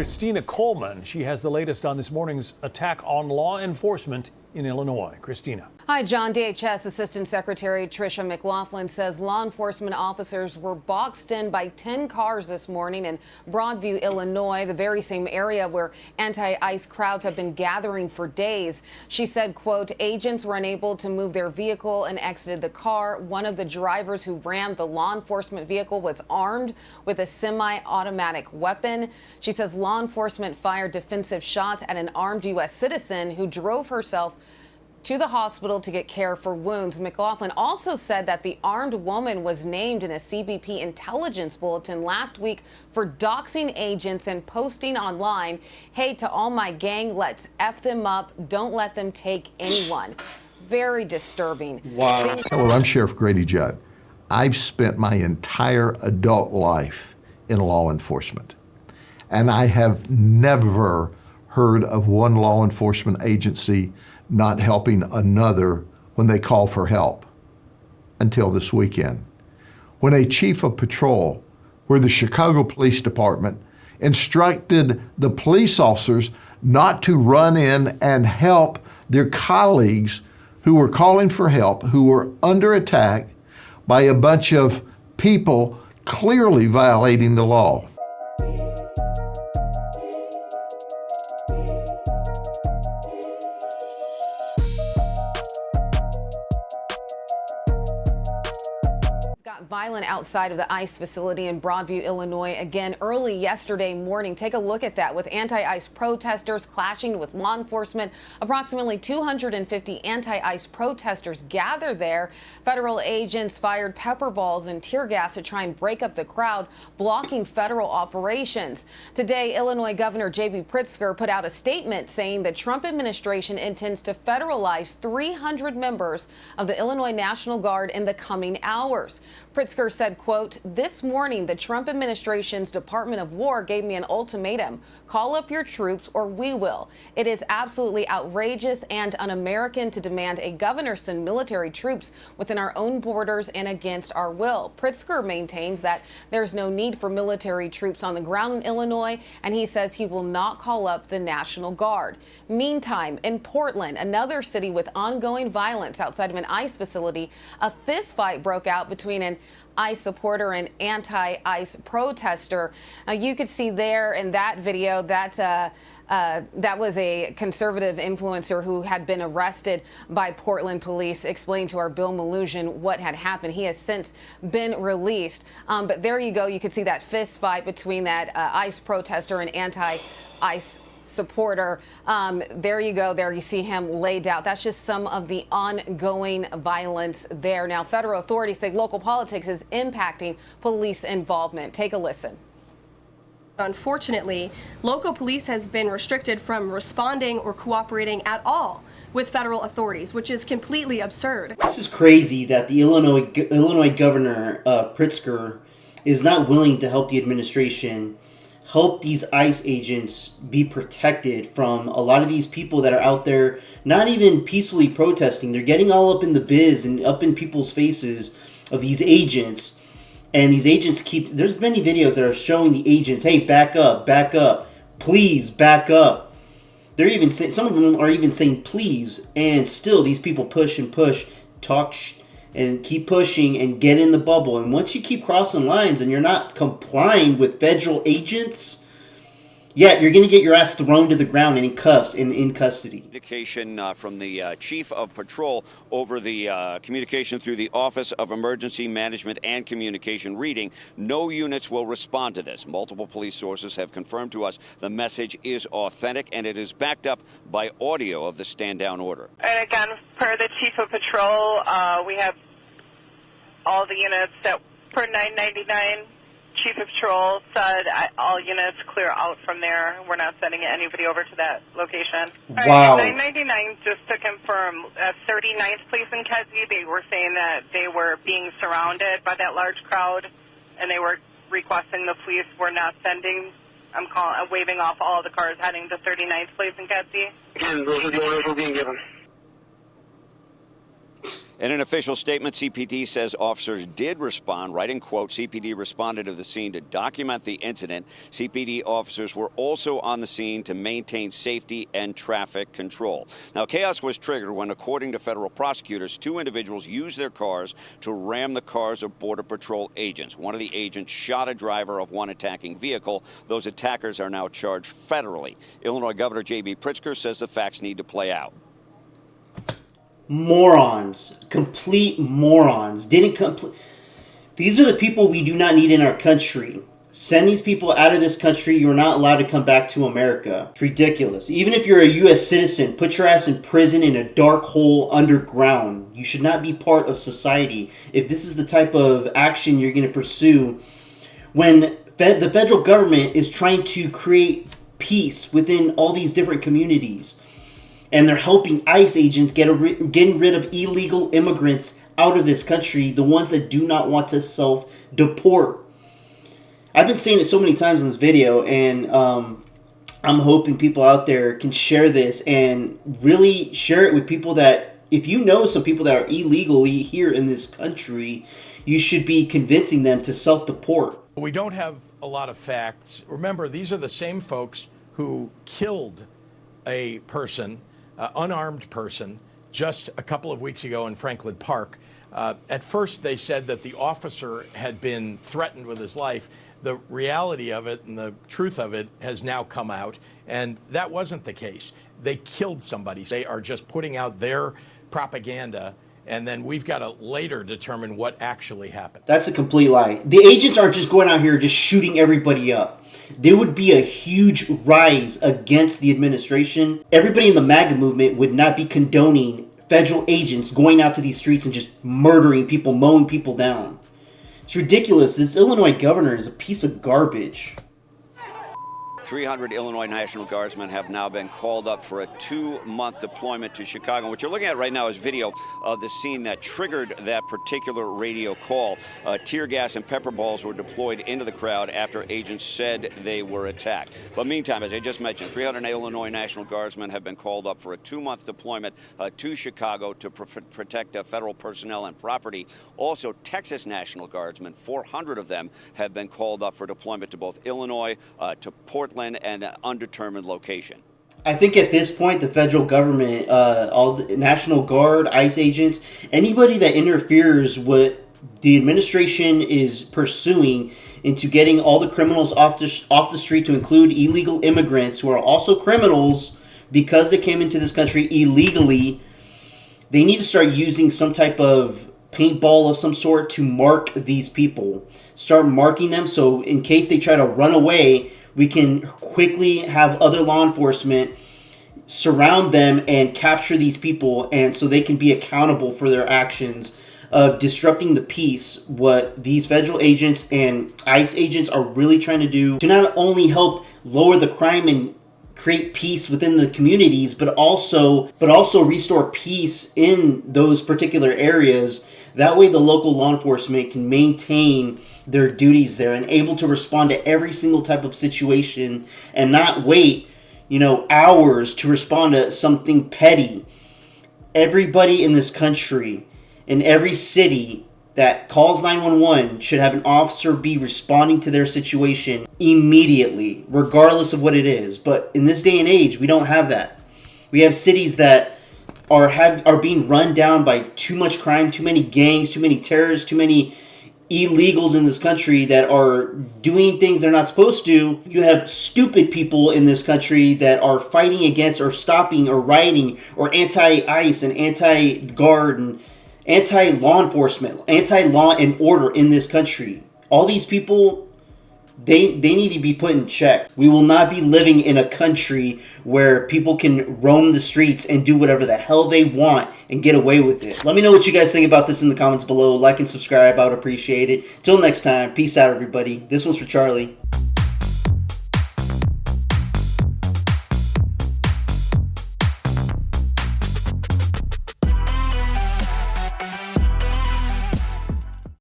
Christina Coleman, she has the latest on this morning's attack on law enforcement in Illinois. Christina. Hi, John. DHS Assistant Secretary Tricia McLaughlin says law enforcement officers were boxed in by 10 cars this morning in Broadview, Illinois, the very same area where anti-ICE crowds have been gathering for days. She said, quote, agents were unable to move their vehicle and exited the car. One of the drivers who rammed the law enforcement vehicle was armed with a semi-automatic weapon. She says law enforcement fired defensive shots at an armed U.S. citizen who drove herself to the hospital to get care for wounds. McLaughlin also said that the armed woman was named in a CBP intelligence bulletin last week for doxing agents and posting online, "Hey, to all my gang, let's F them up. Don't let them take anyone." Very disturbing. Wow. Well, I'm Sheriff Grady Judd. I've spent my entire adult life in law enforcement, and I have never heard of one law enforcement agency not helping another when they call for help until this weekend, when a chief of patrol, where the Chicago Police Department instructed the police officers not to run in and help their colleagues who were calling for help, who were under attack by a bunch of people clearly violating the law. Violent outside of the ICE facility in Broadview, Illinois, again early yesterday morning. Take a look at that, with anti-ICE protesters clashing with law enforcement. Approximately 250 anti-ICE protesters gathered there. Federal agents fired pepper balls and tear gas to try and break up the crowd, blocking federal operations. Today, Illinois Governor J.B. Pritzker put out a statement saying the Trump administration intends to federalize 300 members of the Illinois National Guard in the coming hours. Pritzker said, quote, "This morning, the Trump administration's Department of War gave me an ultimatum. Call up your troops or we will. It is absolutely outrageous and un-American to demand a governor send military troops within our own borders and against our will." Pritzker maintains that there's no need for military troops on the ground in Illinois, and he says he will not call up the National Guard. Meantime, in Portland, another city with ongoing violence outside of an ICE facility, a fist fight broke out between an ICE supporter and anti-ICE protester. You could see there in that video that that was a conservative influencer who had been arrested by Portland police. Explained to our Bill Malugin what had happened. He has since been released. But there you go. You could see that fist fight between that ICE protester and anti-ICE supporter. There you go. There you see him laid out. That's just some of the ongoing violence there. Now, federal authorities say local politics is impacting police involvement. Take a listen. Unfortunately, local police has been restricted from responding or cooperating at all with federal authorities, which is completely absurd. This is crazy that the Illinois Governor Pritzker is not willing to help the administration help these ICE agents be protected from a lot of these people that are out there not even peacefully protesting. They're getting all up in the biz and up in people's faces of these agents. And these agents there's many videos that are showing the agents, hey, back up, please back up. They're even saying, some of them are even saying please, and still these people push and push, and keep pushing and get in the bubble. And once you keep crossing lines and you're not complying with federal agents, you're going to get your ass thrown to the ground and in cuffs and in custody. Communication from the chief of patrol over the communication through the Office of Emergency Management and Communication reading, no units will respond to this. Multiple police sources have confirmed to us the message is authentic, and it is backed up by audio of the stand-down order. And again, per the chief of patrol, we have all the units that per 999. Chief of Patrol said all units clear out from there. We're not sending anybody over to that location. Wow. Right, 999, just to confirm, 39th Police in Kedzie, they were saying that they were being surrounded by that large crowd, and they were requesting the police were not sending. I'm waving off all the cars heading to 39th Police in Kedzie. Again, those are the orders we're being given. In an official statement, CPD says officers did respond, writing, quote, CPD responded to the scene to document the incident. CPD officers were also on the scene to maintain safety and traffic control. Now, chaos was triggered when, according to federal prosecutors, 2 individuals used their cars to ram the cars of Border Patrol agents. One of the agents shot a driver of one attacking vehicle. Those attackers are now charged federally. Illinois Governor J.B. Pritzker says the facts need to play out. Morons, complete morons. These are the people we do not need in our country. Send these people out of this country. You're not allowed to come back to America. It's ridiculous. Even if you're a U.S. citizen, put your ass in prison in a dark hole underground. You should not be part of society. If this is the type of action you're going to pursue, when the federal government is trying to create peace within all these different communities, and they're helping ICE agents getting rid of illegal immigrants out of this country, the ones that do not want to self-deport. I've been saying it so many times in this video, and I'm hoping people out there can share this and really share it with people that, if you know some people that are illegally here in this country, you should be convincing them to self-deport. We don't have a lot of facts. Remember, these are the same folks who killed a person, unarmed person, just a couple of weeks ago in Franklin Park. At first, they said that the officer had been threatened with his life. The reality of it and the truth of it has now come out, and that wasn't the case. They killed somebody. They are just putting out their propaganda, and then we've got to later determine what actually happened. That's a complete lie. The agents aren't just going out here just shooting everybody up. There would be a huge rise against the administration. Everybody in the MAGA movement would not be condoning federal agents going out to these streets and just murdering people, mowing people down. It's ridiculous. This Illinois governor is a piece of garbage. 300 Illinois National Guardsmen have now been called up for a 2-month deployment to Chicago. What you're looking at right now is video of the scene that triggered that particular radio call. Tear gas and pepper balls were deployed into the crowd after agents said they were attacked. But meantime, as I just mentioned, 300 Illinois National Guardsmen have been called up for a 2-month deployment to Chicago to protect federal personnel and property. Also, Texas National Guardsmen, 400 of them, have been called up for deployment to both Illinois, to Portland, and an undetermined location. I think at this point, the federal government, all the National Guard, ICE agents, anybody that interferes with the administration is pursuing into getting all the criminals off the street, to include illegal immigrants who are also criminals because they came into this country illegally, they need to start using some type of paintball of some sort to mark these people. Start marking them so in case they try to run away, we can quickly have other law enforcement surround them and capture these people, and so they can be accountable for their actions of disrupting the peace. What these federal agents and ICE agents are really trying to do to not only help lower the crime and create peace within the communities, but also restore peace in those particular areas. That way the local law enforcement can maintain their duties there and able to respond to every single type of situation and not wait, hours to respond to something petty. Everybody in this country, in every city that calls 911, should have an officer be responding to their situation immediately, regardless of what it is. But in this day and age, we don't have that. We have cities that are being run down by too much crime, too many gangs, too many terrorists, too many illegals in this country that are doing things they're not supposed to. You have stupid people in this country that are fighting against or stopping or rioting or anti-ICE and anti-guard and anti-law enforcement, anti-law and order in this country. All these people, they need to be put in check. We will not be living in a country where people can roam the streets and do whatever the hell they want and get away with it. Let me know what you guys think about this in the comments below. Like and subscribe. I would appreciate it. Till next time, peace out, everybody. This one's for Charlie.